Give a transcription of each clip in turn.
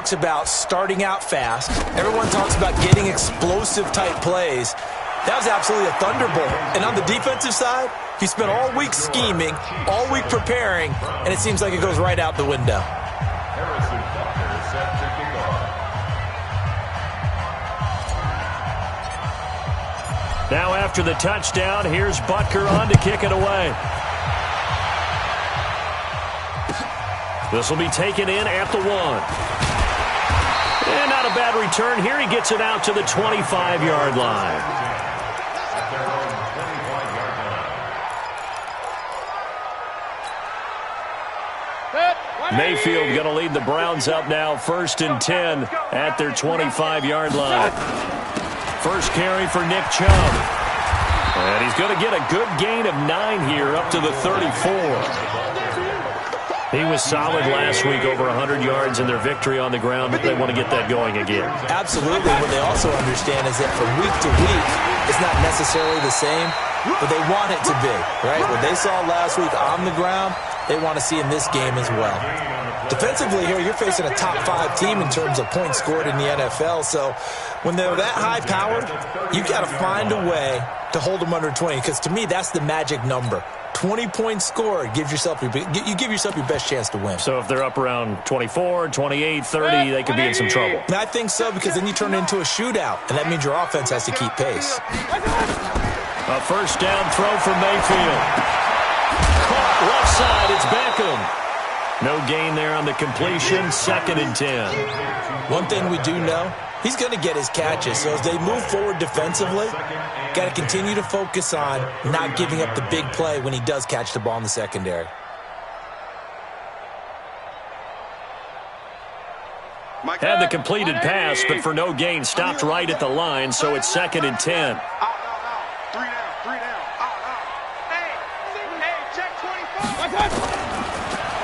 talks about starting out fast. Everyone talks about getting explosive-type plays. That was absolutely a thunderbolt. And on the defensive side, he spent all week scheming, all week preparing, and it seems like it goes right out the window. Now after the touchdown, here's Butker on to kick it away. This will be taken in at the 1. And not a bad return here. He gets it out to the 25-yard line. Mayfield going to lead the Browns up now, 1st and 10 at their 25-yard line. First carry for Nick Chubb. And he's going to get a good gain of 9 here up to the 34. He was solid last week, over 100 yards in their victory on the ground, but they want to get that going again. Absolutely. What they also understand is that from week to week, it's not necessarily the same, but they want it to be, right? What they saw last week on the ground, they want to see in this game as well. Defensively here, you're facing a top 5 team in terms of points scored in the NFL. So when they're that high-powered, you got to find a way to hold them under 20. Because to me, that's the magic number. 20 points scored, you give yourself your best chance to win. So if they're up around 24, 28, 30, they could be in some trouble. And I think so, because then you turn it into a shootout, and that means your offense has to keep pace. A first down throw from Mayfield. Caught left side, it's Beckham. No gain there on the completion, 2nd and 10. One thing we do know, he's going to get his catches. So as they move forward defensively, got to continue to focus on not giving up the big play when he does catch the ball in the secondary. Had the completed pass, but for no gain, stopped right at the line, so it's 2nd and 10.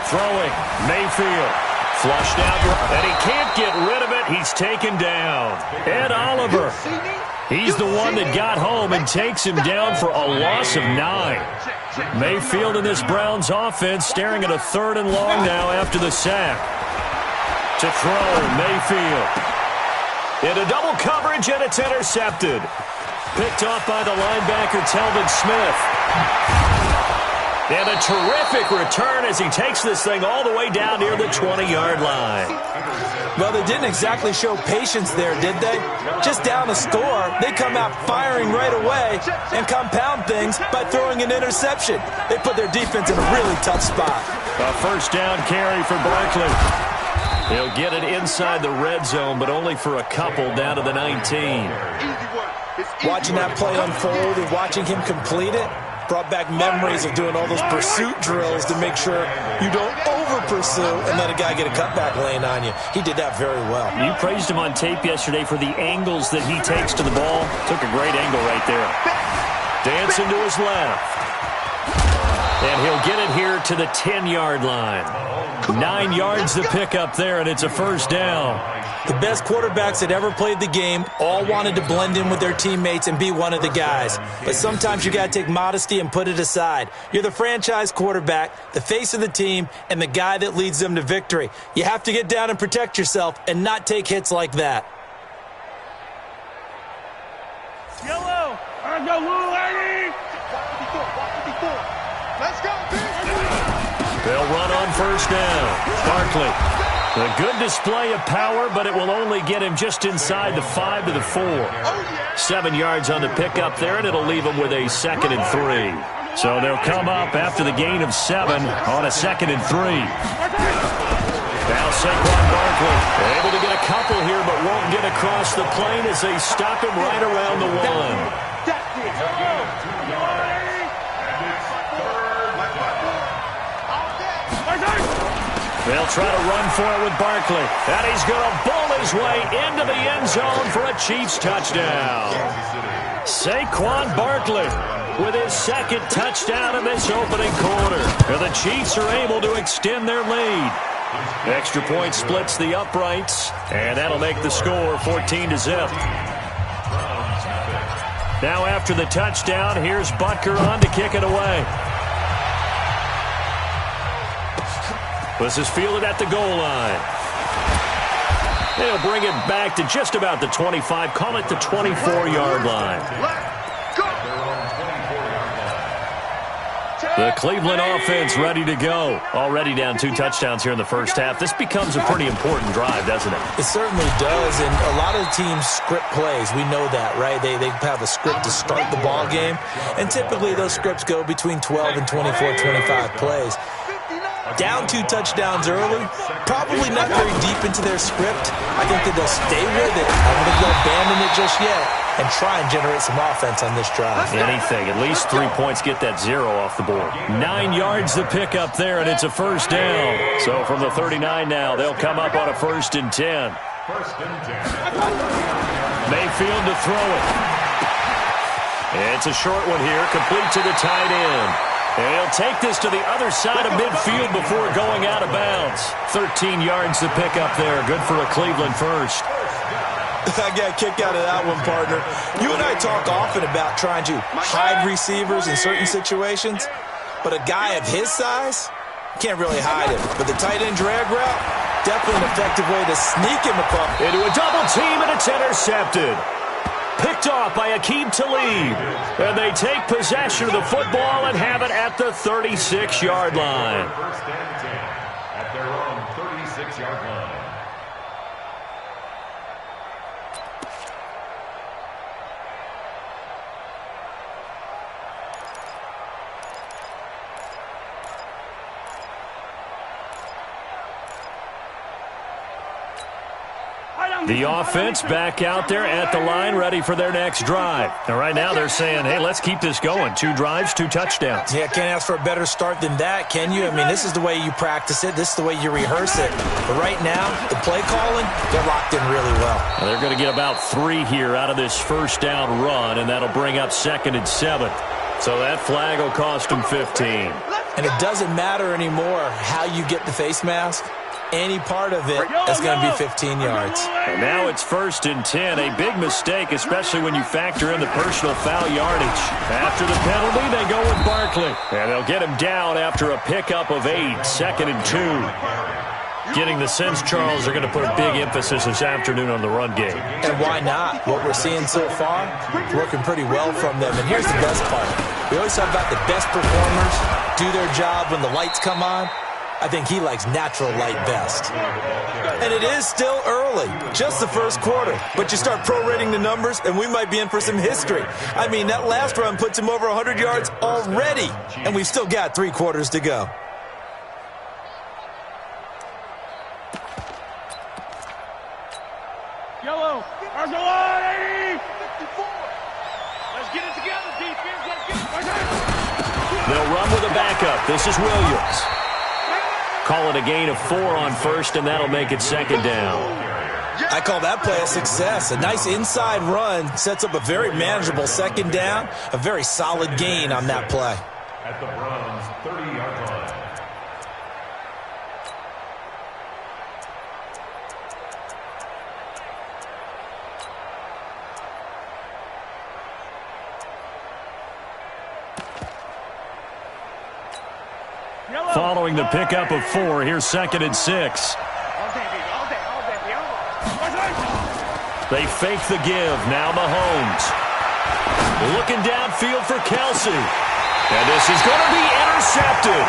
Throwing, Mayfield, flushed out, and he can't get rid of it. He's taken down. Ed Oliver, he's the one that got home and takes him down for a loss of 9. Mayfield in this Browns offense staring at a 3rd and long now after the sack. To throw, Mayfield. Into double coverage, and it's intercepted. Picked off by the linebacker, Telvin Smith. And a terrific return as he takes this thing all the way down near the 20-yard line. Well, they didn't exactly show patience there, did they? Just down a score, they come out firing right away and compound things by throwing an interception. They put their defense in a really tough spot. A first down carry for Barkley. He'll get it inside the red zone, but only for a couple down to the 19. Watching that play unfold and watching him complete it brought back memories of doing all those pursuit drills to make sure you don't over-pursue and let a guy get a cutback lane on you. He did that very well. You praised him on tape yesterday for the angles that he takes to the ball. Took a great angle right there. Dancing to his left. And he'll get it here to the 10-yard line. 9 yards to pick up there, and it's a first down. The best quarterbacks that ever played the game all wanted to blend in with their teammates and be one of the guys. But sometimes you got to take modesty and put it aside. You're the franchise quarterback, the face of the team, and the guy that leads them to victory. You have to get down and protect yourself and not take hits like that. Yellow! Let's go, little lady! Let's go, They'll run on first down. Barkley. A good display of power, but it will only get him just inside the 5 to the 4. 7 yards on the pickup there, and it'll leave him with a 2nd and 3. So they'll come up after the gain of 7 on a 2nd and 3. Now Saquon Barkley able to get a couple here, but won't get across the plane as they stop him right around the 1. They'll try to run for it with Barkley. And he's going to bull his way into the end zone for a Chiefs touchdown. Saquon Barkley with his 2nd touchdown in this opening quarter. And the Chiefs are able to extend their lead. Extra point splits the uprights, and that'll make the score 14-0. Now after the touchdown, here's Butker on to kick it away. This is fielded at the goal line. They'll bring it back to just about the 25. Call it the 24-yard line. The Cleveland offense ready to go. Already down 2 touchdowns here in the first half. This becomes a pretty important drive, doesn't it? It certainly does, and a lot of teams script plays. We know that, right? They have a script to start the ball game, and typically those scripts go between 12 and 24, 25 plays. Down 2 touchdowns early, probably not very deep into their script. I think that they'll stay with it. I don't think they'll abandon it just yet and try and generate some offense on this drive. Anything. At least 3 points, get that 0 off the board. 9 yards to pick up there, and it's a first down. So from the 39 now, they'll come up on a 1st and 10. Mayfield to throw it. It's a short one here, complete to the tight end. And he'll take this to the other side of midfield before going out of bounds. 13 yards to pick up there. Good for a Cleveland first. I got a kick out of that one, partner. You and I talk often about trying to hide receivers in certain situations, but a guy of his size can't really hide him. But the tight end drag route, definitely an effective way to sneak him across. Into a double team, and it's intercepted. Picked off by Aqib Talib. And they take possession of the football and have it at the 36-yard line. First and 10 at their own 36-yard line. The offense back out there at the line, ready for their next drive. And right now they're saying, hey, let's keep this going. 2 drives, 2 touchdowns. Yeah, can't ask for a better start than that, can you? I mean, this is the way you practice it. This is the way you rehearse it. But right now, the play calling, they're locked in really well. And they're going to get about 3 here out of this first down run, and that'll bring up 2nd and 7. So that flag will cost them 15. And it doesn't matter anymore how you get the face mask. Any part of it is going to be 15 yards. And now it's 1st and 10. A big mistake, especially when you factor in the personal foul yardage. After the penalty, they go with Barkley. And they'll get him down after a pickup of 8. 2nd and 2. Getting the sense, Charles, they're going to put a big emphasis this afternoon on the run game. And why not? What we're seeing so far, working pretty well from them. And here's the best part. We always talk about the best performers do their job when the lights come on. I think he likes natural light best. And it is still early, just the first quarter. But you start prorating the numbers, and we might be in for some history. I mean, that last run puts him over 100 yards already, and we've still got 3 quarters to go. Yellow. Arms alive, 80. Let's get it together, defense. Let's get it. They'll run with a backup. This is Williams. Call it a gain of 4 on 1st, and that'll make it 2nd down. I call that play a success. A nice inside run sets up a very manageable 2nd down. A very solid gain on that play. At the Browns' 30-yard line. Following the pickup of 4, here's 2nd and 6. They fake the give. Now Mahomes. Looking downfield for Kelsey. And this is going to be intercepted.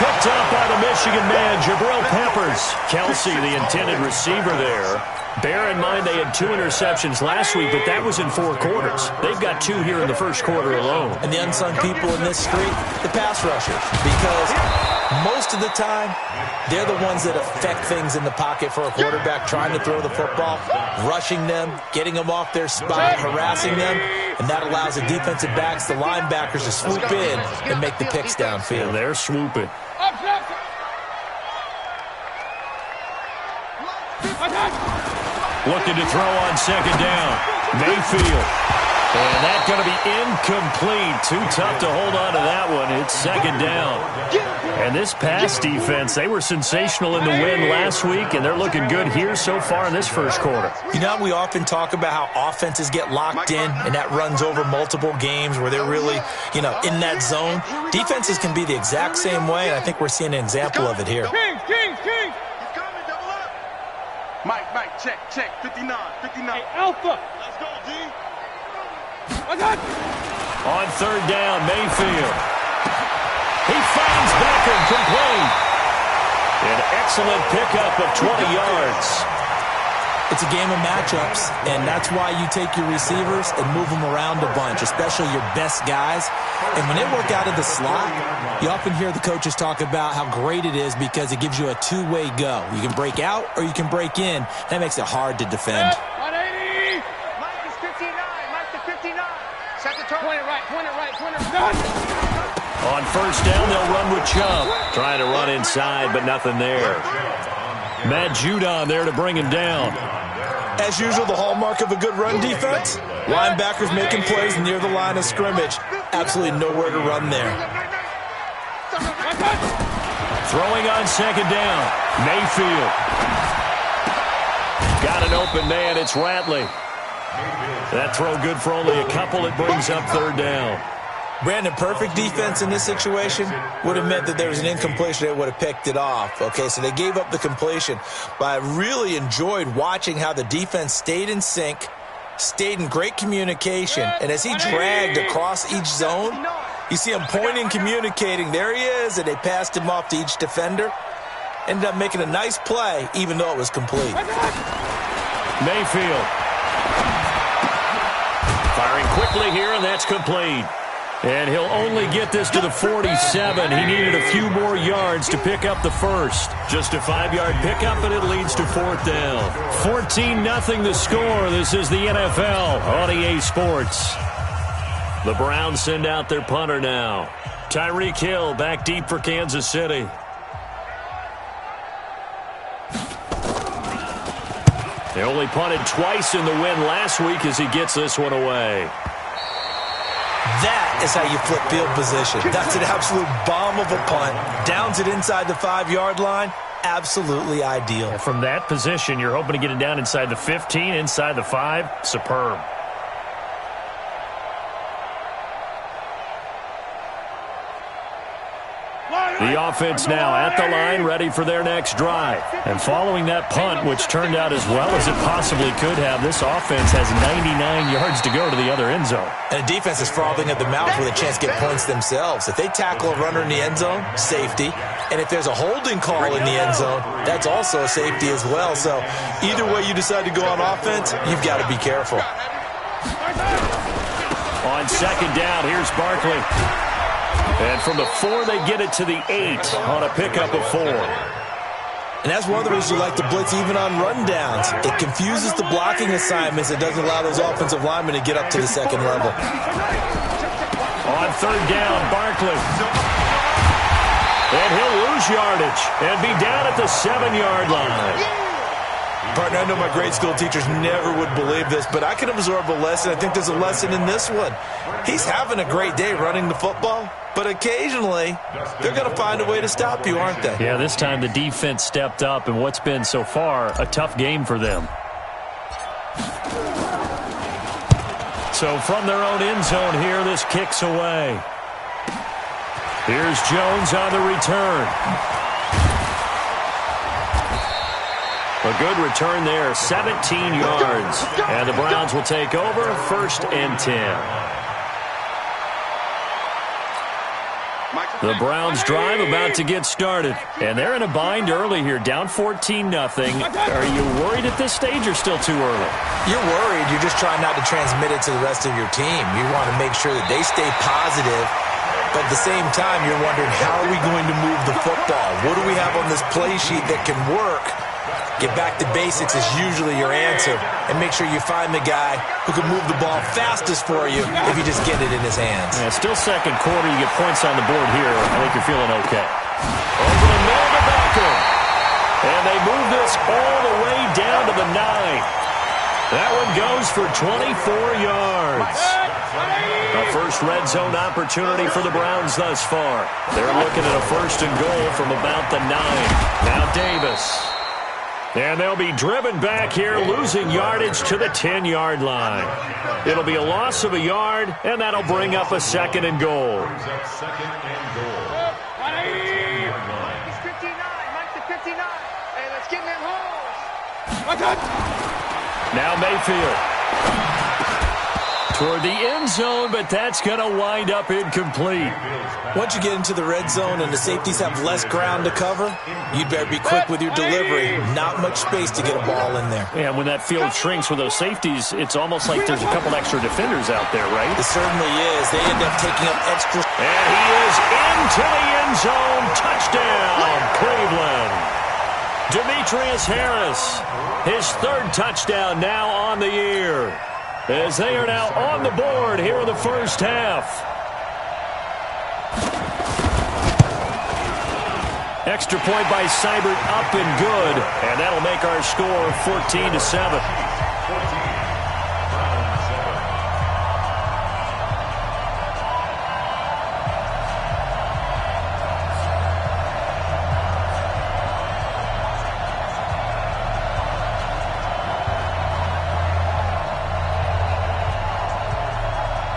Picked up by the Michigan man, Jabril Peppers. Kelsey, the intended receiver there. Bear in mind they had 2 interceptions last week, but that was in 4 quarters. They've got 2 here in the first quarter alone. And the unsung people in this street, the pass rushers. Because most of the time, they're the ones that affect things in the pocket for a quarterback trying to throw the football, rushing them, getting them off their spot, harassing them, and that allows the defensive backs, the linebackers, to swoop in and make the picks downfield. And they're swooping. Looking to throw on 2nd down. Mayfield. And that's going to be incomplete. Too tough to hold on to that one. It's 2nd down. And this pass defense, they were sensational in the win last week, and they're looking good here so far in this first quarter. You know, we often talk about how offenses get locked in, and that runs over multiple games where they're really, in that zone. Defenses can be the exact same way, and I think we're seeing an example of it here. King. Mike. Right, check, 59. Hey, Alpha. Let's go, G. I got it. On third down, Mayfield. He finds Beckham complete. An excellent pickup of 20 yards. It's a game of matchups, and that's why you take your receivers and move them around a bunch, especially your best guys. And when they work out of the slot, you often hear the coaches talk about how great it is because it gives you a two-way go. You can break out or you can break in. That makes it hard to defend. 180. Mike is 59. Mike to 59. Set the turn. Point it right. On first down, they'll run with Chubb. Trying to run inside, but nothing there. Matt Judon there to bring him down. As usual, the hallmark of a good run defense, linebackers making plays near the line of scrimmage. Absolutely nowhere to run there. Throwing on second down, Mayfield. Got an open man, it's Ratley. That throw good for only a couple. It brings up third down. Brandon, perfect defense in this situation would have meant that there was an incompletion. They would have picked it off. Okay, so they gave up the completion. But I really enjoyed watching how the defense stayed in sync, stayed in great communication. And as he dragged across each zone, you see him pointing, communicating. There he is, and they passed him off to each defender. Ended up making a nice play, even though it was complete. Mayfield. Firing quickly here, and that's complete. And he'll only get this to the 47. He needed a few more yards to pick up the first. Just a 5-yard pickup, and it leads to fourth down. 14-0 the score. This is the NFL on EA Sports. The Browns send out their punter now. Tyreek Hill back deep for Kansas City. They only punted twice in the win last week as he gets this one away. That is how you flip field position. That's an absolute bomb of a punt. Downs it inside the 5-yard line. Absolutely ideal. And from that position, you're hoping to get it down inside the 15, inside the 5. Superb. The offense now at the line, ready for their next drive. And following that punt, which turned out as well as it possibly could have, this offense has 99 yards to go to the other end zone. And the defense is frothing at the mouth with a chance to get points themselves. If they tackle a runner in the end zone, safety. And if there's a holding call in the end zone, that's also a safety as well. So either way you decide to go on offense, you've got to be careful. On second down, here's Barkley. And from the 4, they get it to the 8 on a pickup of 4. And that's one of the reasons you like to blitz even on rundowns. It confuses the blocking assignments. It doesn't allow those offensive linemen to get up to the second level. On third down, Barkley. And he'll lose yardage and be down at the 7-yard line. Partner, I know my grade school teachers never would believe this, but I can absorb a lesson. I think there's a lesson in this one. He's having a great day running the football, but occasionally they're going to find a way to stop you, aren't they? Yeah, this time the defense stepped up in what's been so far a tough game for them. So from their own end zone here, this kicks away. Here's Jones on the return. A good return there, 17 yards. And the Browns will take over, 1st and 10. The Browns drive about to get started. And they're in a bind early here, down 14-0. Are you worried at this stage or still too early? You're worried. You're just trying not to transmit it to the rest of your team. You want to make sure that they stay positive. But at the same time, you're wondering, how are we going to move the football? What do we have on this play sheet that can work? Get back to basics is usually your answer. And make sure you find the guy who can move the ball fastest for you if you just get it in his hands. Yeah, still second quarter. You get points on the board here. I think you're feeling okay. Over the middle to Beckham. And they move this all the way down to the 9. That one goes for 24 yards. A first red zone opportunity for the Browns thus far. They're looking at a 1st and goal from about the 9. Now Davis. And they'll be driven back here, losing yardage to the 10-yard line. It'll be a loss of a yard, and that'll bring up a 2nd and goal. Mike to 59. Mike to 59. Hey, let's get in them holes. Now Mayfield. Toward the end zone, but that's going to wind up incomplete. Once you get into the red zone and the safeties have less ground to cover, you'd better be quick with your delivery. Not much space to get a ball in there. Yeah, when that field shrinks with those safeties, it's almost like there's a couple extra defenders out there, right? It certainly is. They end up taking up extra. And he is into the end zone. Touchdown, Cleveland. Demetrius Harris, his third touchdown now on the year, as they are now on the board here in the first half. Extra point by Seibert, up and good, and that'll make our score 14-7.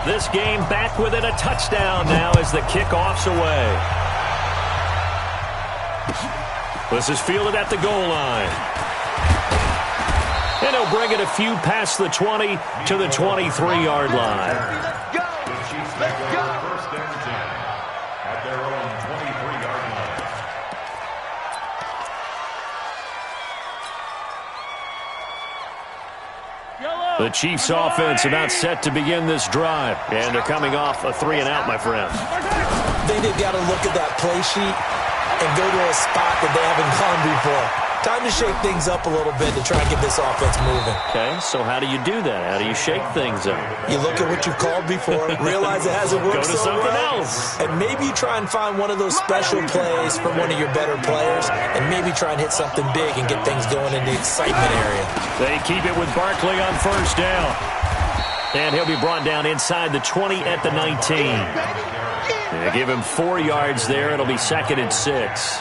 This game back within a touchdown now as the kickoff's away. This is fielded at the goal line. And he'll bring it a few past the 20 to the 23-yard line. Let's go! Let's go! First and 10 at their own 23-yard line. The Chiefs' offense about set to begin this drive. And they're coming off a 3-and-out, my friend. I think they've got to look at that play sheet and go to a spot that they haven't gone before. Time to shake things up a little bit to try and get this offense moving. Okay, so how do you do that? How do you shake things up? You look at what you've called before, realize it hasn't worked Go to so something well, else. and maybe you try and find one of those special plays from one of your better players, and maybe try and hit something big and get things going in the excitement area. They keep it with Barkley on first down. And he'll be brought down inside the 20 at the 19. They give him 4 yards there. It'll be 2nd and 6.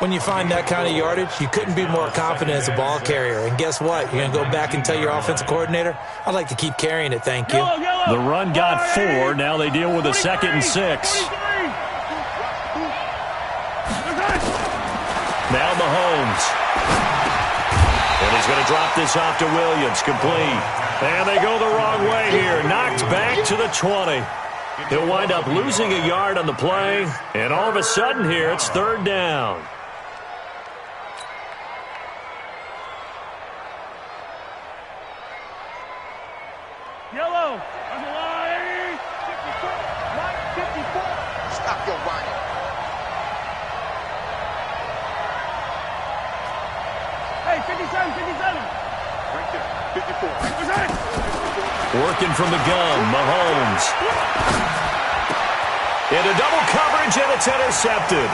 When you find that kind of yardage, you couldn't be more confident as a ball carrier. And guess what? You're going to go back and tell your offensive coordinator, I'd like to keep carrying it, thank you. The run got 4. Now they deal with a 2nd and 6. Now Mahomes. And he's going to drop this off to Williams. Complete. And they go the wrong way here. Knocked back to the 20. He'll wind up losing a yard on the play. And all of a sudden here, it's 3rd down. Yellow. On the line. 54. Line 54. Stop your whining. Hey, 57, 57. Right there. 54. What's that? Working from the gun, Mahomes. Into double coverage, and it's intercepted.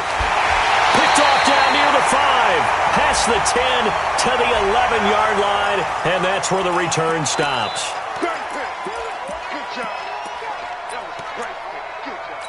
Picked off down near the 5. Past the 10 to the 11-yard line, and that's where the return stops. Good job. That was a great pick. Good job.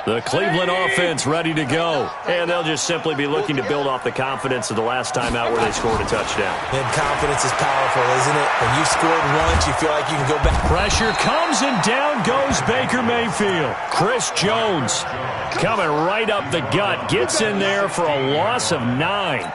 The Cleveland offense ready to go. And they'll just simply be looking to build off the confidence of the last time out where they scored a touchdown. And confidence is powerful, isn't it? When you've scored once, you feel like you can go back. Pressure comes, and down goes Baker Mayfield. Chris Jones coming right up the gut. Gets in there for a loss of 9.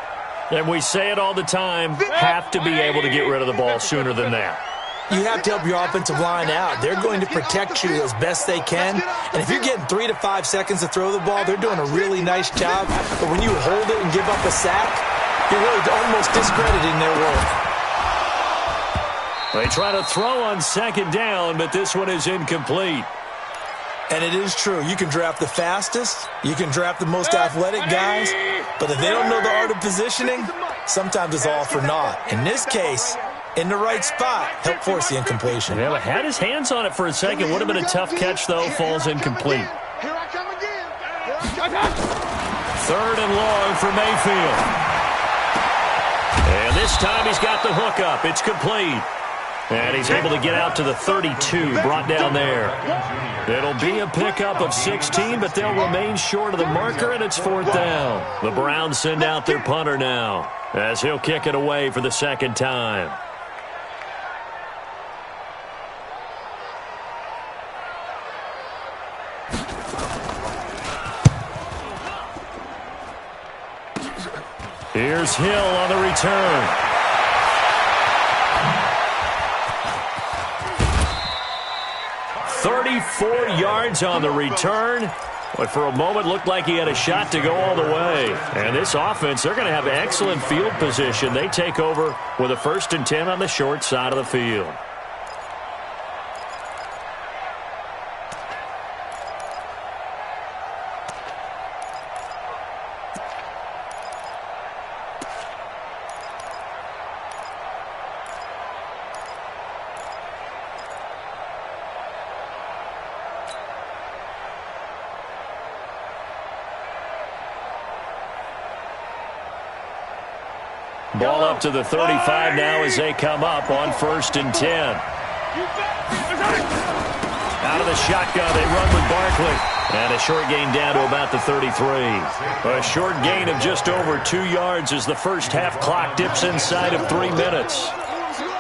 And we say it all the time, have to be able to get rid of the ball sooner than that. You have to help your offensive line out. They're going to protect you as best they can. And if you're getting 3 to 5 seconds to throw the ball, they're doing a really nice job. But when you hold it and give up a sack, you're really almost discrediting their work. They try to throw on 2nd down, but this one is incomplete. And it is true. You can draft the fastest. You can draft the most athletic guys. But if they don't know the art of positioning, sometimes it's all for naught. In this case, in the right spot, help force the incompletion. Yeah, but had his hands on it for a second. Would have been a tough catch, though. Falls incomplete. Here I come again. 3rd and long for Mayfield. And this time he's got the hook up. It's complete. And he's able to get out to the 32, brought down there. It'll be a pickup of 16, but they'll remain short of the marker, and it's 4th down. The Browns send out their punter now, as he'll kick it away for the 2nd time. Here's Hill on the return. "34 yards on the return. But for a moment, looked like he had a shot to go all the way. And this offense, they're going to have excellent field position. They take over with a 1st and 10 on the short side of the field. Ball up to the 35 now as they come up on 1st and 10. Out of the shotgun, they run with Barkley. And a short gain down to about the 33. A short gain of just over 2 yards as the first half clock dips inside of 3 minutes.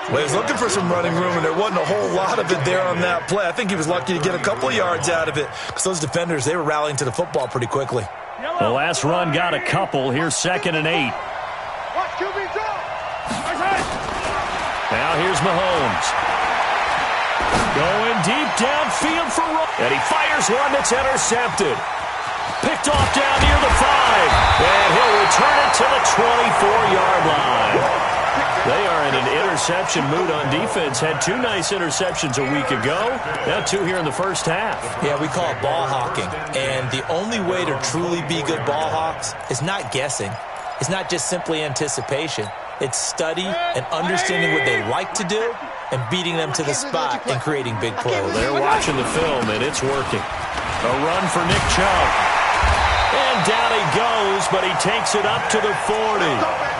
Well, he was looking for some running room, and there wasn't a whole lot of it there on that play. I think he was lucky to get a couple of yards out of it because those defenders, they were rallying to the football pretty quickly. The last run got a couple. Here's 2nd and 8. Now here's Mahomes. Going deep downfield for Roy. And he fires one that's intercepted. Picked off down near the 5. And he'll return it to the 24-yard line. They are in an interception mood on defense. Had 2 nice interceptions a week ago. Now 2 here in the first half. Yeah, we call it ball hawking. And the only way to truly be good ball hawks is not guessing. It's not just simply anticipation. It's study and understanding what they like to do and beating them to the spot and creating big plays. They're watching the film, and it's working. A run for Nick Chubb. And down he goes, but he takes it up to the 40.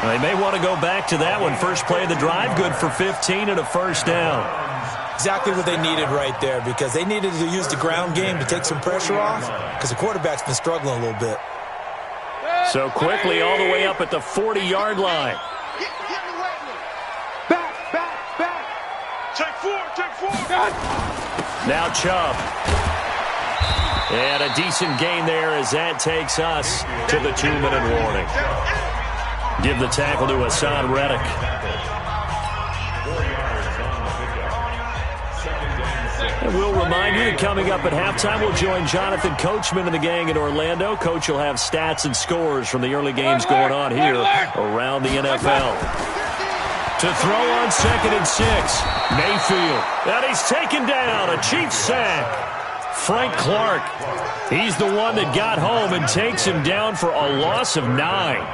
They may want to go back to that one. First play of the drive, good for 15 and a first down. Exactly what they needed right there because they needed to use the ground game to take some pressure off because the quarterback's been struggling a little bit. So quickly all the way up at the 40-yard line. Back. Take four. Now Chubb. And a decent gain there as that takes us to the 2-minute warning. Give the tackle to Hassan Reddick. And we'll remind you that coming up at halftime, we'll join Jonathan Coachman and the gang in Orlando. Coach will have stats and scores from the early games going on here around the NFL. To throw on 2nd and 6, Mayfield. And he's taken down, a Chiefs sack. Frank Clark, he's the one that got home and takes him down for a loss of 9.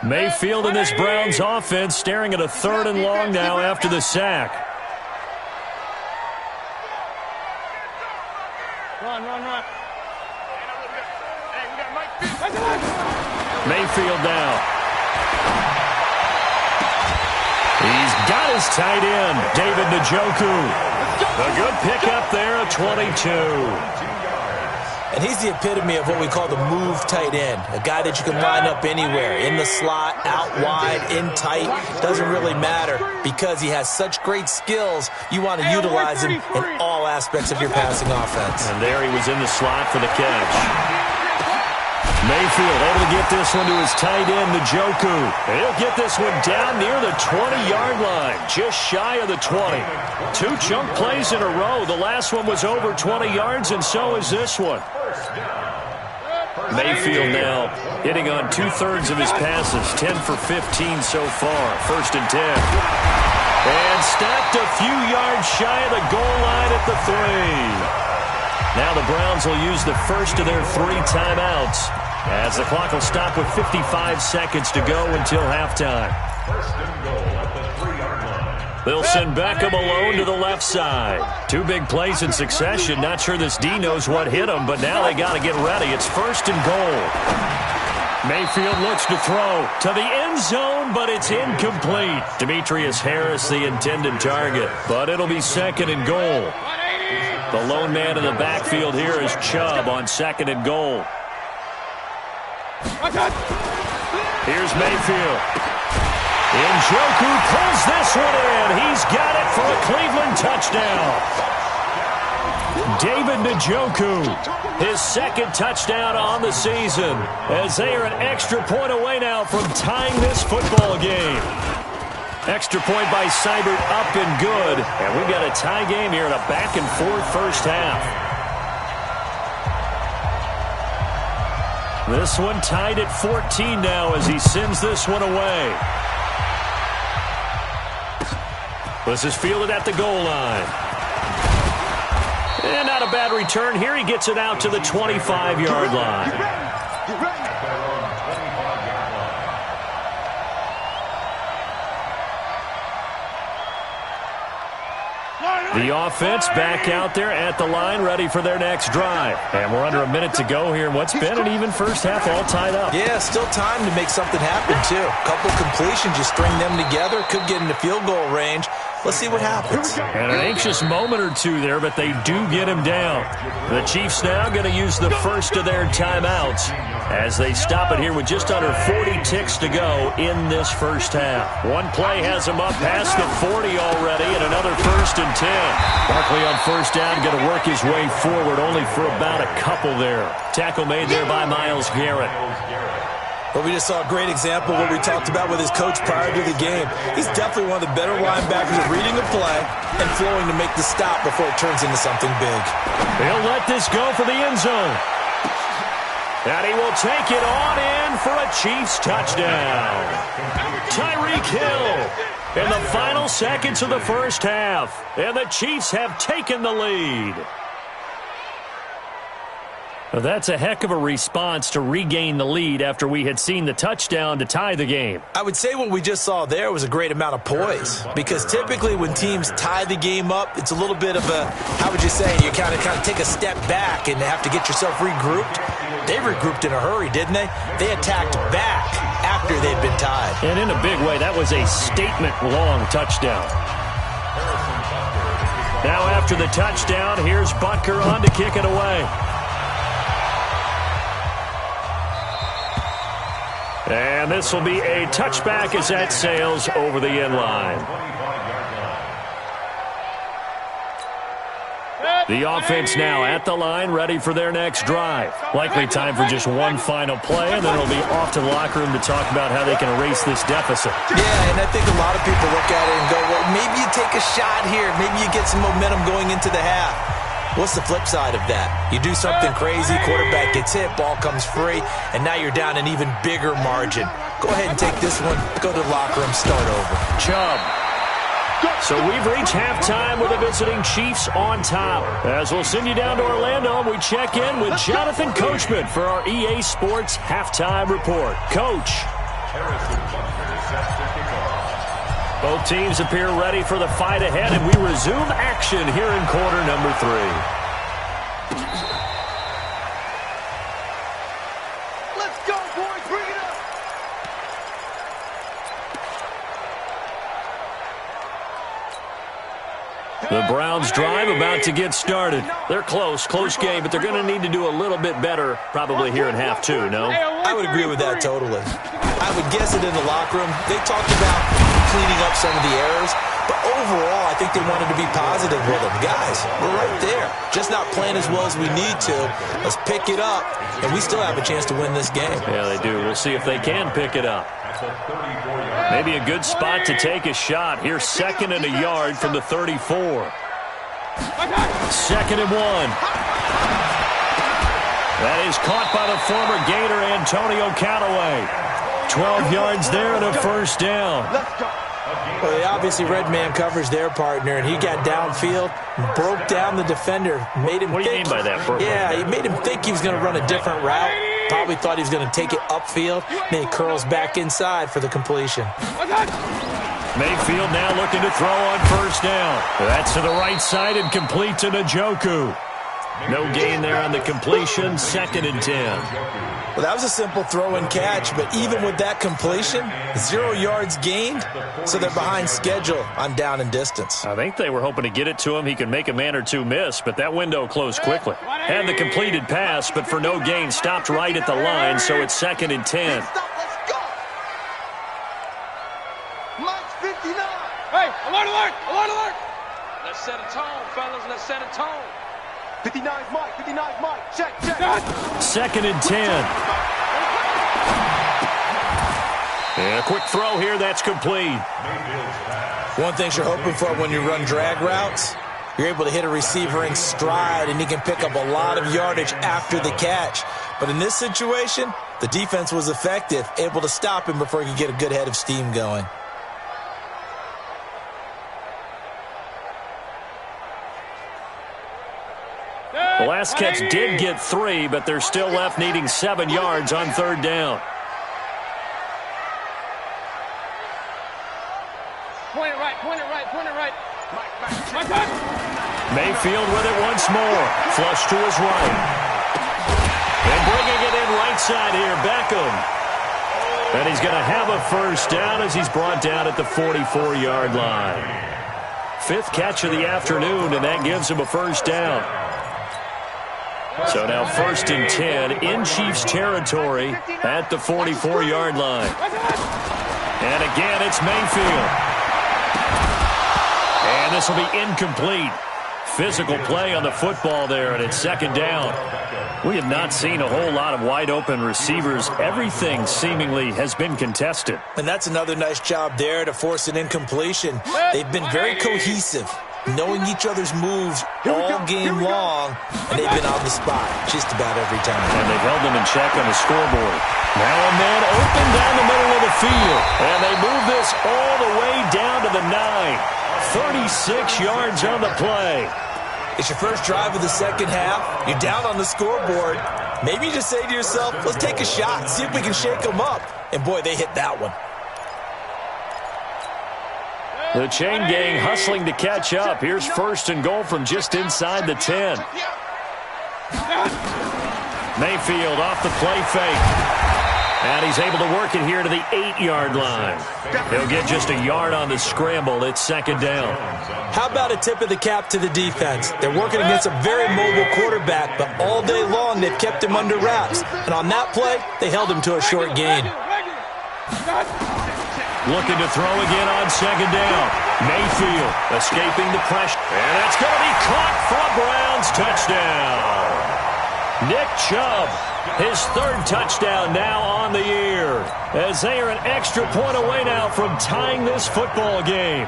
Mayfield and this Browns offense staring at a 3rd and long now after the sack. Run. Mayfield now. He's got his tight end, David Njoku. A good pickup there at 22. And he's the epitome of what we call the move tight end, a guy that you can line up anywhere, in the slot, out wide, in tight, doesn't really matter because he has such great skills. You want to utilize him in all aspects of your passing offense. And there he was in the slot for the catch. Mayfield able to get this one to his tight end, Njoku. He'll get this one down near the 20-yard line, just shy of the 20. 2 chunk plays in a row. The last one was over 20 yards, and so is this one. Mayfield now hitting on 2/3 of his passes, 10 for 15 so far. 1st and 10. And stopped a few yards shy of the goal line at the 3. Now the Browns will use the first of their 3 timeouts as the clock will stop with 55 seconds to go until halftime. They'll send Beckham alone to the left side. 2 big plays in succession. Not sure this D knows what hit him, but now they got to get ready. It's 1st and goal. Mayfield looks to throw to the end zone, but it's incomplete. Demetrius Harris, the intended target, but it'll be 2nd and goal. The lone man in the backfield here is Chubb on 2nd and goal. Here's Mayfield. Njoku pulls this one in. He's got it for a Cleveland touchdown. David Njoku, his second touchdown on the season, as they are an extra point away now from tying this football game. Extra point by Seibert up and good. And we've got a tie game here in a back-and-forth first half. This one tied at 14 now as he sends this one away. This is fielded at the goal line. And not a bad return here. He gets it out to the 25-yard line. The offense back out there at the line, ready for their next drive. And we're under a minute to go here in what's been an even first half, all tied up. Yeah, still time to make something happen, too. A couple completions, you string them together, could get into field goal range. Let's see what happens. And an anxious moment or two there, but they do get him down. The Chiefs now going to use the first of their timeouts as they stop it here with just under 40 ticks to go in this first half. One play has him up past the 40 already, and another 1st and 10. Barkley on first down, going to work his way forward, only for about a couple there. Tackle made there by Myles Garrett. But we just saw a great example of what we talked about with his coach prior to the game. He's definitely one of the better linebackers at reading the play and flowing to make the stop before it turns into something big. He'll let this go for the end zone. And he will take it on in for a Chiefs touchdown. Tyreek Hill in the final seconds of the first half. And the Chiefs have taken the lead. Well, that's a heck of a response to regain the lead after we had seen the touchdown to tie the game. I would say what we just saw there was a great amount of poise, because typically when teams tie the game up, it's a little bit of a, how would you say, you kind of take a step back and have to get yourself regrouped. They regrouped in a hurry, didn't they? They attacked back after they'd been tied. And in a big way, that was a statement-long touchdown. Now after the touchdown, here's Butker on to kick it away. And this will be a touchback as that sails over the end line. The offense now at the line, ready for their next drive. Likely time for just one final play, and then it'll be off to the locker room to talk about how they can erase this deficit. Yeah, and I think a lot of people look at it and go, well, maybe you take a shot here. Maybe you get some momentum going into the half. What's the flip side of that? You do something crazy, quarterback gets hit, ball comes free, and now you're down an even bigger margin. Go ahead and take this one, go to the locker room, start over. Chubb. So we've reached halftime with the visiting Chiefs on top. As we'll send you down to Orlando, we check in with Jonathan Coachman for our EA Sports Halftime Report. Coach. Both teams appear ready for the fight ahead, and we resume action here in quarter number 3. Let's go, boys. Bring it up. The Browns drive about to get started. They're close game, but they're going to need to do a little bit better probably here in half 2, no? I would agree with that totally. I would guess it in the locker room. They talked about cleaning up some of the errors, but overall, I think they wanted to be positive with them. Guys, we're right there. Just not playing as well as we need to. Let's pick it up, and we still have a chance to win this game. Yeah, they do. We'll see if they can pick it up. Maybe a good spot to take a shot. Here's 2nd and a yard from the 34. 2nd and 1. That is caught by the former Gator Antonio Callaway. 12 yards there and a first down. Well, they obviously red man covers their partner, and he got downfield, broke down the defender, made him What do you mean by that, bro? Yeah, he made him think he was going to run a different route. Probably thought he was going to take it upfield. Then he curls back inside for the completion. Mayfield now looking to throw on first down. That's to the right side and complete to Njoku. No gain there on the completion. 2nd and 10. Well, that was a simple throw and catch, but even with that completion, 0 yards gained, so they're behind schedule on down and distance. I think they were hoping to get it to him. He could make a man or two miss, but that window closed quickly. Had the completed pass, but for no gain, stopped right at the line, so it's 2nd and 10. Let's go. Mike's 59. Hey, alert, alert, alert, alert. Let's set a tone, fellas. Let's set a tone. 59's Mike. 59's Mike. Check. Second and 10. And a quick throw here. That's complete. One thing you're hoping for when you run drag routes, you're able to hit a receiver in stride, and he can pick up a lot of yardage after the catch. But in this situation, the defense was effective, able to stop him before he could get a good head of steam going. The last catch did get 3, but they're still left needing 7 yards on third down. Point it right. Mayfield with it once more. Flush to his right. And bringing it in right side here, Beckham. And he's going to have a first down as he's brought down at the 44-yard line. 5th catch of the afternoon, and that gives him a first down. So now 1st and 10 in Chiefs territory at the 44-yard line. And again, it's Mayfield. And this will be incomplete. Physical play on the football there, and it's second down. We have not seen a whole lot of wide-open receivers. Everything seemingly has been contested. And that's another nice job there to force an incompletion. They've been very cohesive, knowing each other's moves all game long, and they've been on the spot just about every time. And they've held them in check on the scoreboard. Now a man open down the middle of the field, and they move this all the way down to the 9. 36 yards on the play. It's your first drive of the second half. You're down on the scoreboard. Maybe you just say to yourself, let's take a shot, see if we can shake them up. And boy, they hit that one. The chain gang hustling to catch up. Here's 1st and goal from just inside the 10. Mayfield off the play fake. And he's able to work it here to the 8-yard line. He'll get just a yard on the scramble. It's second down. How about a tip of the cap to the defense? They're working against a very mobile quarterback, but all day long they've kept him under wraps. And on that play, they held him to a short gain. Looking to throw again on second down. Mayfield escaping the pressure. And that's going to be caught for a Browns touchdown. Nick Chubb, his 3rd touchdown now on the year, as they are an extra point away now from tying this football game.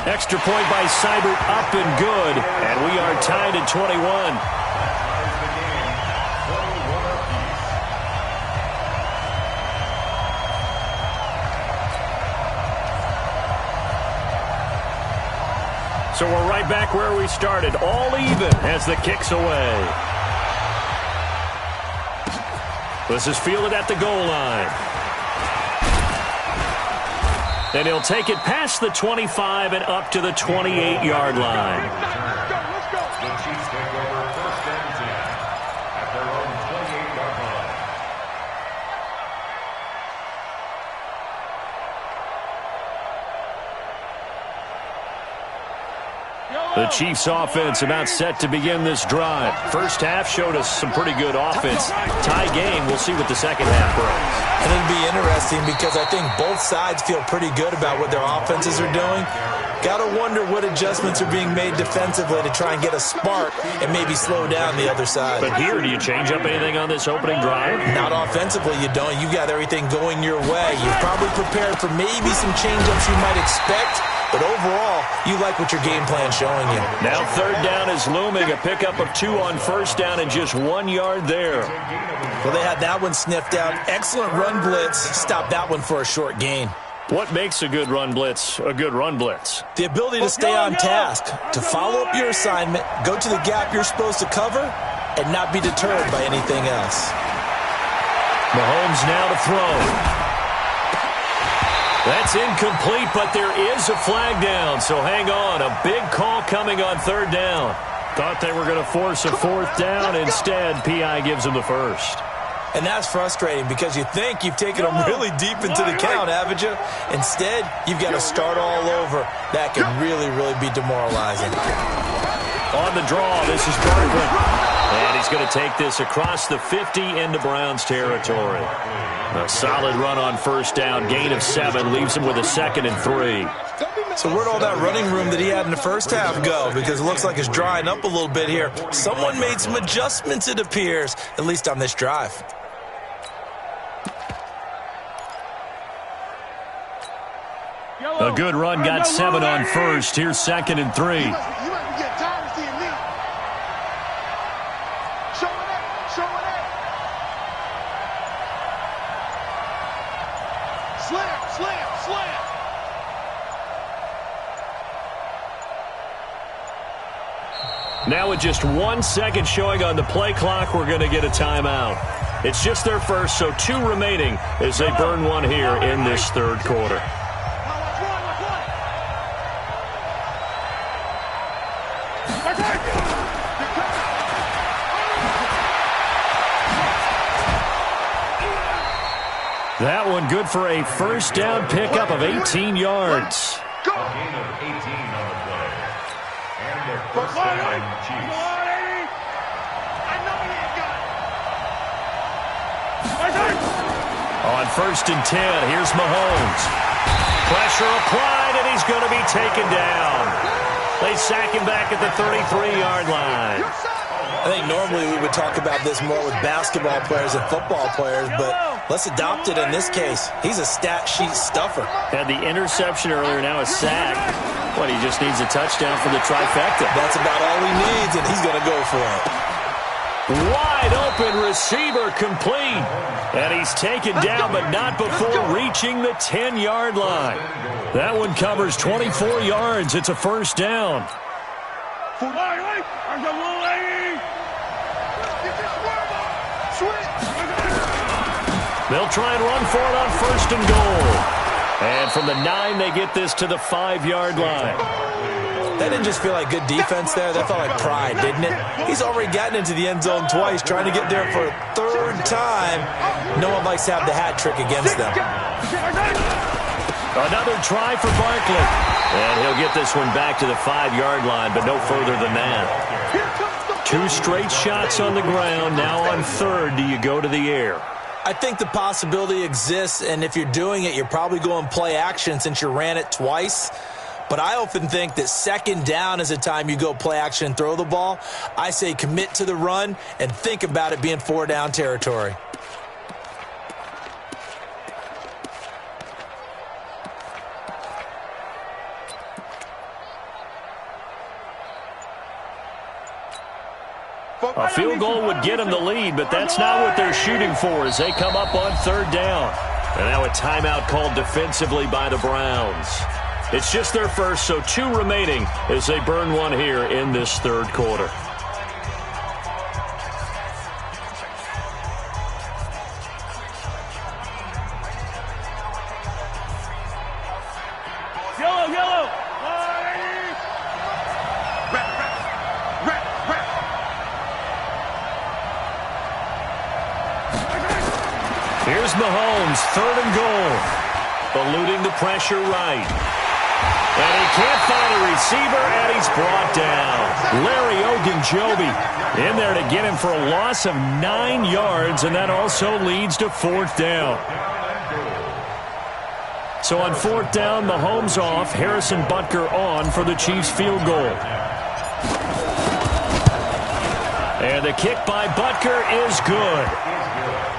Extra point by Seibert up and good, and we are tied at 21. So we're right back where we started, all even as the kick's away. This is fielded at the goal line. Then he'll take it past the 25 and up to the 28-yard line. The Chiefs take over 1st and 10 at their own 28-yard line. The Chiefs offense about set to begin this drive. First half showed us some pretty good offense. Tie game, we'll see what the second half brings. And it'll be interesting because I think both sides feel pretty good about what their offenses are doing. Got to wonder what adjustments are being made defensively to try and get a spark and maybe slow down the other side. But here, do you change up anything on this opening drive? Not offensively, you don't. You got everything going your way. You've probably prepared for maybe some change-ups you might expect. But overall, you like what your game plan's showing you. Now 3rd down is looming. A pickup of 2 on 1st down and just 1 yard there. Well, they had that one sniffed out. Excellent run blitz. Stopped that one for a short gain. What makes a good run blitz a good run blitz? The ability to stay on task, to follow up your assignment, go to the gap you're supposed to cover, and not be deterred by anything else. Mahomes now to throw. That's incomplete, but there is a flag down, so hang on. A big call coming on 3rd down. Thought they were going to force a 4th down. Instead, P.I. gives them the 1st. And that's frustrating because you think you've taken them really deep into the count, haven't you? Instead, you've got to start all over. That can really, really be demoralizing. On the draw, this is Barkley. And he's going to take this across the 50 into Browns territory. A solid run on 1st down. Gain of 7 leaves him with a 2nd and 3. So where'd all that running room that he had in the first half go? Because it looks like it's drying up a little bit here. Someone made some adjustments, it appears, at least on this drive. A good run got 7 on first. Here's 2nd and 3. You might get tired of seeing me. Show it up. Show it up. Slam, slam, slam. Now with just 1 second showing on the play clock, we're going to get a timeout. It's just their first, so 2 remaining as they burn one here in this third quarter. That one good for a first down pickup of 18 yards. A gain of 18 on the play. And the first down, Chiefs. On 1st and 10, here's Mahomes. Pressure applied, and he's going to be taken down. They sack him back at the 33-yard line. I think normally we would talk about this more with basketball players and football players, but let's adopt it in this case. He's a stat sheet stuffer. Had the interception earlier, now a sack. What, he just needs a touchdown for the trifecta. That's about all he needs, and he's going to go for it. Wide open receiver complete. And he's taken down, but not before reaching the 10-yard line. That one covers 24 yards. It's a first down. They'll try and run for it on 1st and goal. And from the 9, they get this to the 5-yard line. That didn't just feel like good defense there. That felt like pride, didn't it? He's already gotten into the end zone twice, trying to get there for a 3rd time. No one likes to have the hat trick against them. Another try for Barkley. And he'll get this one back to the 5-yard line, but no further than that. 2 straight shots on the ground. Now on 3rd, do you go to the air? I think the possibility exists, and if you're doing it, you're probably going play action since you ran it twice. But I often think that 2nd down is a time you go play action and throw the ball. I say commit to the run and think about it being 4-down territory. A field goal would get them the lead, but that's not what they're shooting for as they come up on 3rd down. And now a timeout called defensively by the Browns. It's just their first, so 2 remaining as they burn one here in this third quarter. Yellow. Here's Mahomes, 3rd and goal. Eluding the pressure right. And he can't find a receiver, and he's brought down. Larry Ogunjobi in there to get him for a loss of 9 yards, and that also leads to 4th down. So on 4th down, Mahomes off, Harrison Butker on for the Chiefs field goal. And the kick by Butker is good.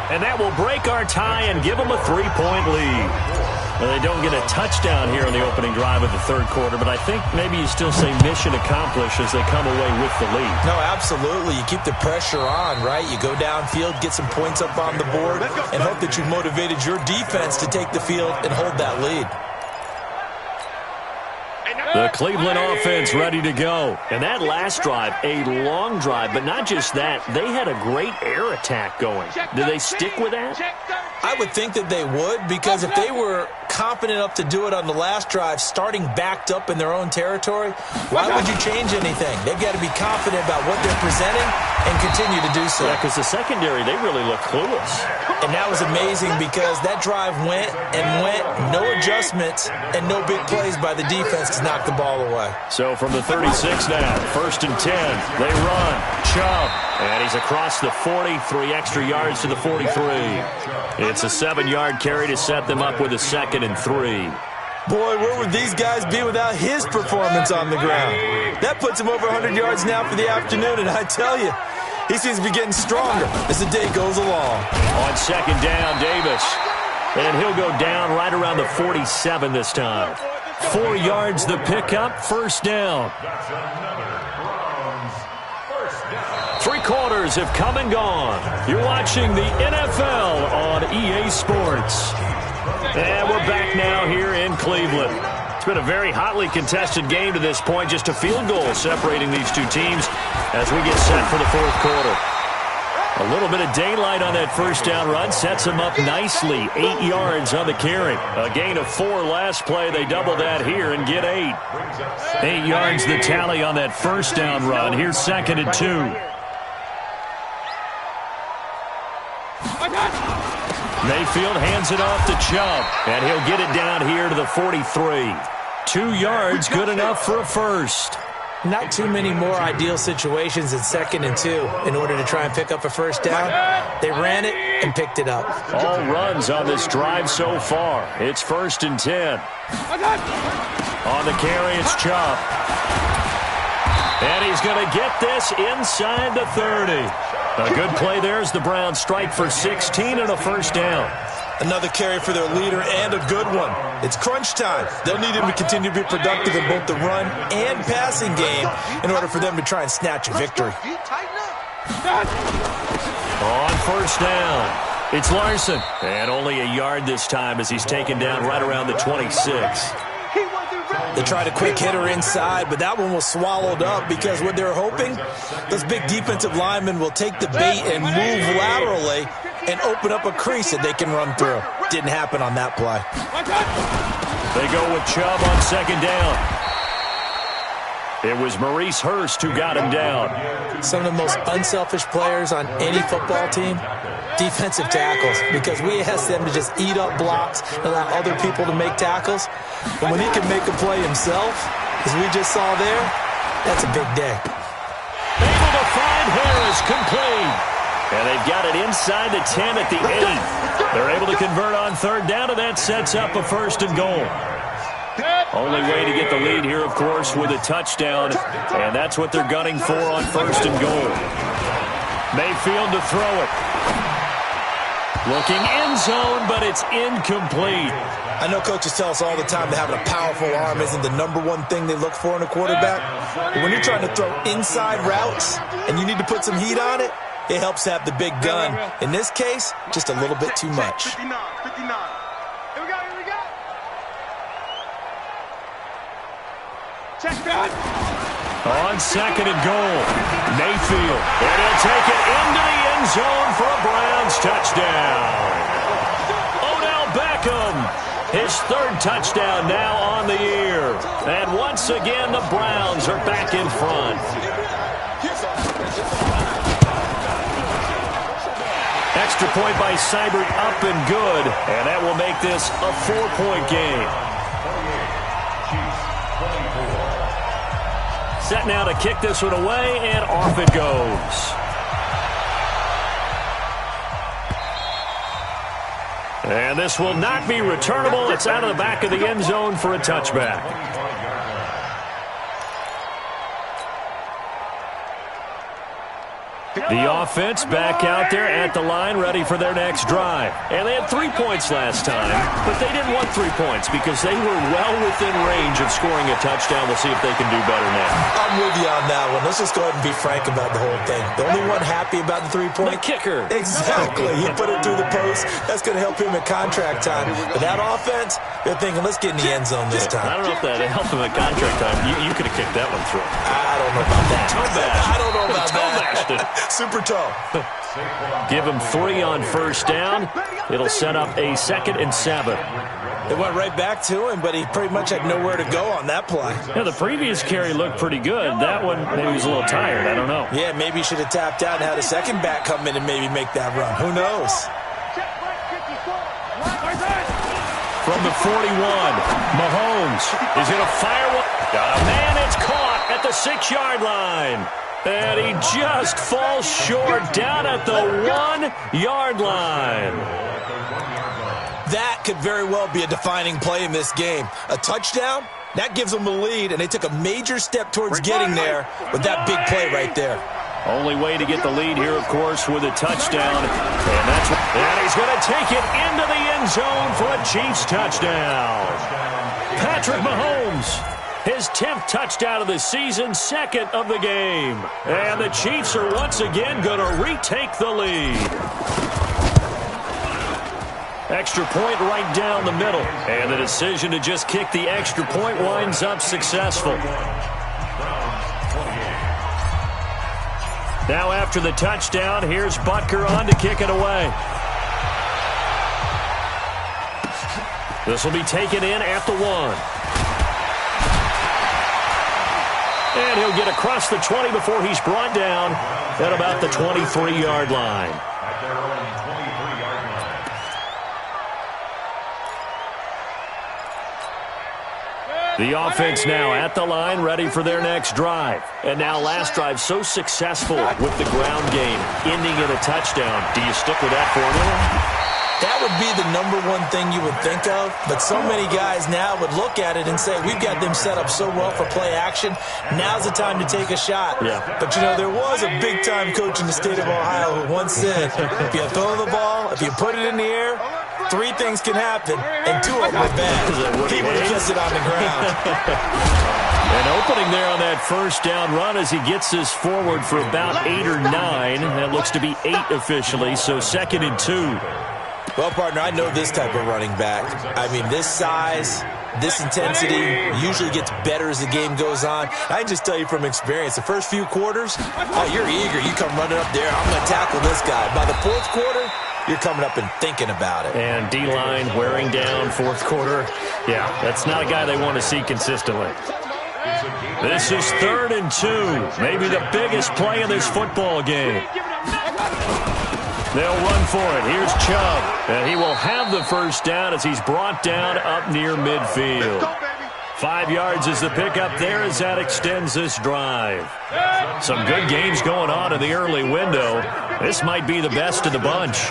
And that will break our tie and give them a 3-point lead. Well, they don't get a touchdown here in the opening drive of the third quarter, but I think maybe you still say mission accomplished as they come away with the lead. No, absolutely. You keep the pressure on, right? You go downfield, get some points up on the board, and hope that you motivated your defense to take the field and hold that lead. The Cleveland offense ready to go. And that last drive, a long drive, but not just that. They had a great air attack going. Do they stick with that? I would think that they would, because if they were confident enough to do it on the last drive, starting backed up in their own territory, why would you change anything? They've got to be confident about what they're presenting and continue to do so. Yeah, because the secondary, they really look clueless. And that was amazing because that drive went and went, no adjustments, and no big plays by the defense to knock the ball away. So from the 36 now, 1st and 10, they run. Chubb, and he's across the 40, 3 extra yards to the 43. It's a 7-yard carry to set them up with a 2nd and 3. Boy, where would these guys be without his performance on the ground? That puts him over 100 yards now for the afternoon, and I tell you, he seems to be getting stronger as the day goes along. On second down, Davis. And he'll go down right around the 47 this time. 4 yards the pickup, first down. That's another Browns first down. 3 quarters have come and gone. You're watching the NFL on EA Sports. And we're back now here in Cleveland. It's been a very hotly contested game to this point. Just a field goal separating these two teams as we get set for the fourth quarter. A little bit of daylight on that first down run sets them up nicely. 8 yards on the carry. A gain of 4 last play. They double that here and get 8. 8 yards the tally on that first down run. Here's second and 2. Mayfield hands it off to Chubb, and he'll get it down here to the 43. 2 yards, good enough for a first. Not too many more ideal situations in second and 2 in order to try and pick up a first down. They ran it and picked it up. All runs on this drive so far. It's first and 10. On the carry, it's Chubb. And he's going to get this inside the 30. A good play there as the Browns strike for 16 and a first down. Another carry for their leader and a good one. It's crunch time. They'll need him to continue to be productive in both the run and passing game in order for them to try and snatch a victory. On first down, it's Larson. And only a yard this time as he's taken down right around the 26. They tried a quick hitter inside, but that one was swallowed up because what they're hoping, those big defensive linemen will take the bait and move laterally and open up a crease that they can run through. Didn't happen on that play. They go with Chubb on second down. It was Maurice Hurst who got him down. Some of the most unselfish players on any football team, defensive tackles, because we ask them to just eat up blocks and allow other people to make tackles. But when he can make a play himself, as we just saw there, that's a big day. Able to find Harris, complete. And they've got it inside the 10 at the 8. They're able to convert on third down, and that sets up a first and goal. Only way to get the lead here, of course, with a touchdown, and that's what they're gunning for on first and goal. Mayfield to throw it. Looking end zone, but it's incomplete. I know coaches tell us all the time that having a powerful arm isn't the #1 thing they look for in a quarterback. But when you're trying to throw inside routes and you need to put some heat on it, it helps to have the big gun. In this case, just a little bit too much. 59. Here we go. Check that. On second and goal, Mayfield. And he'll take it into the end zone for a Browns touchdown. Odell Beckham, his 3rd touchdown now on the year. And once again, the Browns are back in front. Extra point by Seibert, up and good. And that will make this a 4-point game. Set now to kick this one away, and off it goes. And this will not be returnable. It's out of the back of the end zone for a touchback. The offense back out there at the line, ready for their next drive. And they had 3 points last time, but they didn't want 3 points because they were well within range of scoring a touchdown. We'll see if they can do better now. I'm with you on that one. Let's just go ahead and be frank about the whole thing. The only one happy about the 3-point? The kicker. Exactly. He put it through the post. That's going to help him at contract time. But that offense, they're thinking, let's get in the end zone this time. I don't know if that helped him at contract time. You could have kicked that one through. I don't know about that. I don't know about that. Super toe. Give him 3 on first down. It'll set up a 2nd and 7. They went right back to him, but he pretty much had nowhere to go on that play. Yeah, the previous carry looked pretty good. That one, maybe he was a little tired. I don't know. Yeah, maybe he should have tapped out and had a second back come in and maybe make that run. Who knows? From the 41, Mahomes is going to fire one. Got a man, it's caught at the 6-yard line. And he just falls short down at the 1-yard line. That could very well be a defining play in this game. A touchdown, that gives them the lead, and they took a major step towards getting there with that big play right there. Only way to get the lead here, of course, with a touchdown. And he's going to take it into the end zone for a Chiefs touchdown. Patrick Mahomes, his 10th touchdown of the season, 2nd of the game. And the Chiefs are once again going to retake the lead. Extra point right down the middle. And the decision to just kick the extra point winds up successful. Now after the touchdown, here's Butker on to kick it away. This will be taken in at the 1. And he'll get across the 20 before he's brought down at about the 23-yard line. At their own 23-yard line. The offense now at the line, ready for their next drive. And now last drive so successful with the ground game, ending in a touchdown. Do you stick with that formula? That would be the number one thing you would think of, but so many guys now would look at it and say, we've got them set up so well for play action, now's the time to take a shot. Yeah. But, you know, there was a big-time coach in the state of Ohio who once said, if you throw the ball, if you put it in the air, 3 things can happen, and 2 of them are bad. He would have kissed it on the ground. And opening there on that first down run as he gets this forward for about 8 or 9. That looks to be 8 officially, so 2nd and 2. Well, partner, I know this type of running back. I mean, this size, this intensity usually gets better as the game goes on. I can just tell you from experience, the first few quarters, oh, you're eager. You come running up there, I'm going to tackle this guy. By the 4th quarter, you're coming up and thinking about it. And D-line wearing down 4th quarter. Yeah, that's not a guy they want to see consistently. This is 3rd and 2. Maybe the biggest play in this football game. They'll run for it. Here's Chubb. And he will have the first down as he's brought down up near midfield. 5 yards is the pickup there as that extends this drive. Some good games going on in the early window. This might be the best of the bunch.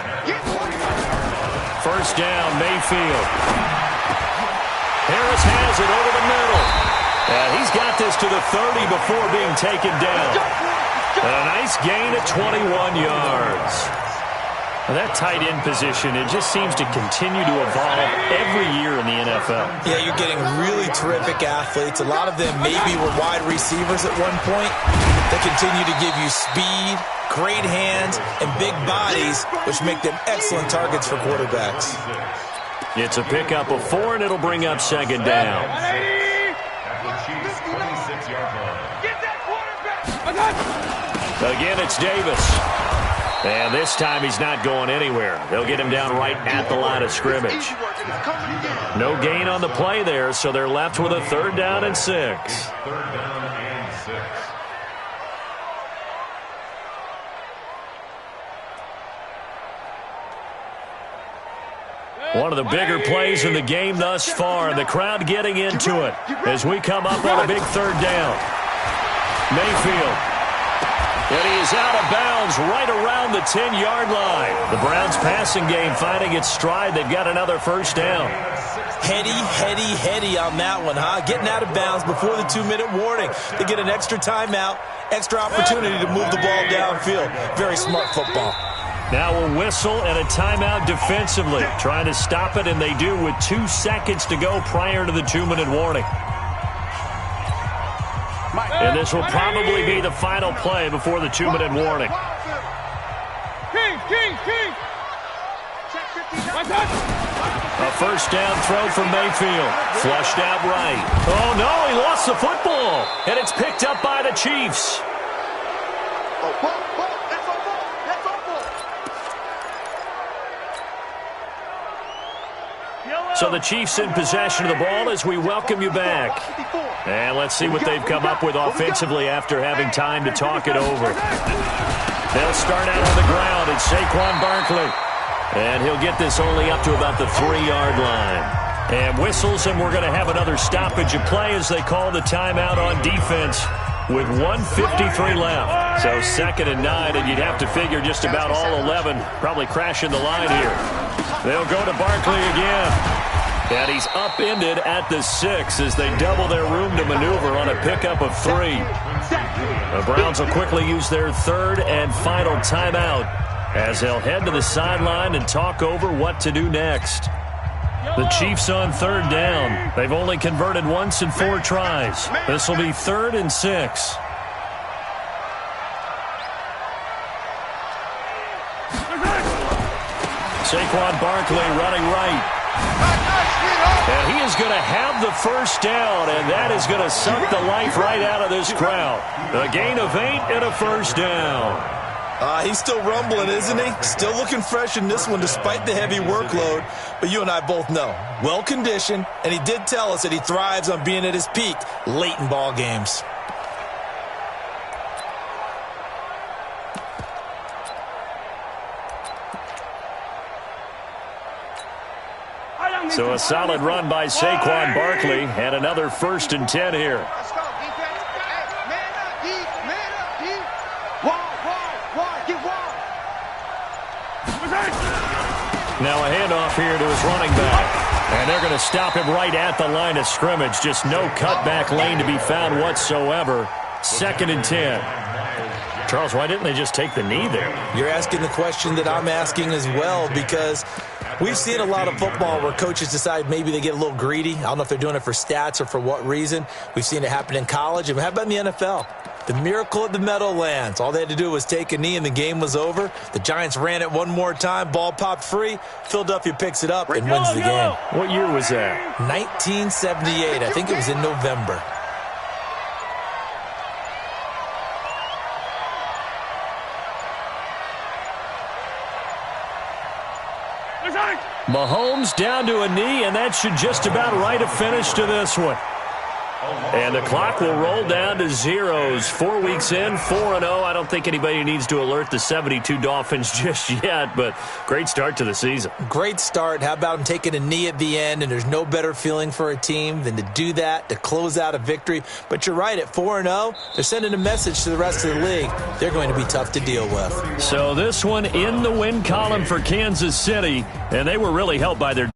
First down, Mayfield. Harris has it over the middle. And he's got this to the 30 before being taken down. And a nice gain of 21 yards. Well, that tight end position, it just seems to continue to evolve every year in the NFL. Yeah, you're getting really terrific athletes. A lot of them maybe were wide receivers at one point. They continue to give you speed, great hands, and big bodies, which make them excellent targets for quarterbacks. It's a pickup of 4, and it'll bring up 2nd down. Again, it's Davis. And this time he's not going anywhere. They'll get him down right at the line of scrimmage. No gain on the play there, so they're left with a 3rd down and 6. 3rd down and 6. One of the bigger plays in the game thus far. The crowd getting into it as we come up on a big 3rd down. Mayfield. And he is out of bounds right around the 10-yard line. The Browns passing game finding its stride. They've got another first down. Heady on that one, huh? Getting out of bounds before the 2-minute warning. They get an extra timeout, extra opportunity to move the ball downfield. Very smart football. Now a whistle and a timeout defensively. Trying to stop it, and they do with 2 seconds to go prior to the 2-minute warning. And this will probably be the final play before the 2-minute warning. A first down throw from Mayfield. Flushed out right. Oh, no, he lost the football. And it's picked up by the Chiefs. So the Chiefs in possession of the ball as we welcome you back. And let's see what they've come up with offensively after having time to talk it over. They'll start out on the ground. It's Saquon Barkley. And he'll get this only up to about the 3-yard line. And whistles, and we're going to have another stoppage of play as they call the timeout on defense with 1:53 left. So 2nd and 9, and you'd have to figure just about all 11 probably crashing the line here. They'll go to Barkley again. And he's upended at the 6 as they double their room to maneuver on a pickup of 3. The Browns will quickly use their third and final timeout as they'll head to the sideline and talk over what to do next. The Chiefs on third down. They've only converted once in 4 tries. This will be 3rd and 6. Saquon Barkley running right. And he is going to have the first down, and that is going to suck the life right out of this crowd. A gain of 8 and a first down. He's still rumbling, isn't he? Still looking fresh in this one despite the heavy workload. But you and I both know, well-conditioned, and he did tell us that he thrives on being at his peak late in ball games. So a solid run by Saquon Barkley and another 1st and 10 here. Let's go, defense. Hey, man up, D. Man up, D. Wide, get wide. Now a handoff here to his running back. And they're going to stop him right at the line of scrimmage. Just no cutback lane to be found whatsoever. 2nd and 10. Charles, why didn't they just take the knee there? You're asking the question that I'm asking as well, because we've seen a lot of football where coaches decide maybe they get a little greedy. I don't know if they're doing it for stats or for what reason. We've seen it happen in college, and how about in the NFL? The miracle at the Meadowlands. All they had to do was take a knee, and the game was over. The Giants ran it one more time. Ball popped free. Philadelphia picks it up and wins the game. What year was that? 1978. I think it was in November. Mahomes down to a knee, and that should just about write a finish to this one. And the clock will roll down to zeros. 4 weeks in, 4-0. I don't think anybody needs to alert the 72 Dolphins just yet, but great start to the season. Great start. How about him taking a knee at the end? And there's no better feeling for a team than to do that, to close out a victory. But you're right, at 4-0, they're sending a message to the rest of the league. They're going to be tough to deal with. So this one in the win column for Kansas City, and they were really helped by their